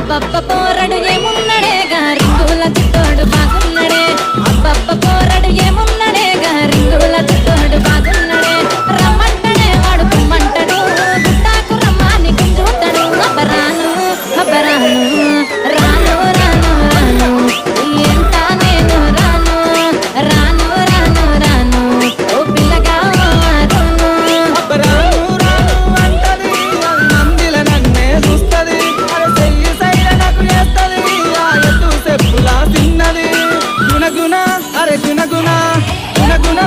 అబ్బబ్బ పోరడు ఏమున్నడే గారింగుల చిత్తోడు బాగున్నడే అబ్బబ్బ పోరడు ఏమున్నడే గారింగుల చిత్తోడు బాగున్నడే రమ్మంటడే వాడు కుమ్మంటడు గుట్టాకు రమ్మాని గుంజుతాడు అబ్బరాను అబ్బరాను రాను రాను రాను ఎంత నేను రాను రాను రాను రాను ఓ పిల్లగా రాను అబ్బరాను రాను అంటది నందిల నన్నే చూస్తది అరే చెయ్యి సైల నాకు చేస్తది ఆ ఎత్తు చెప్పులా తిన్నది గుణగుణ అరే గుణగుణ గుణగుణ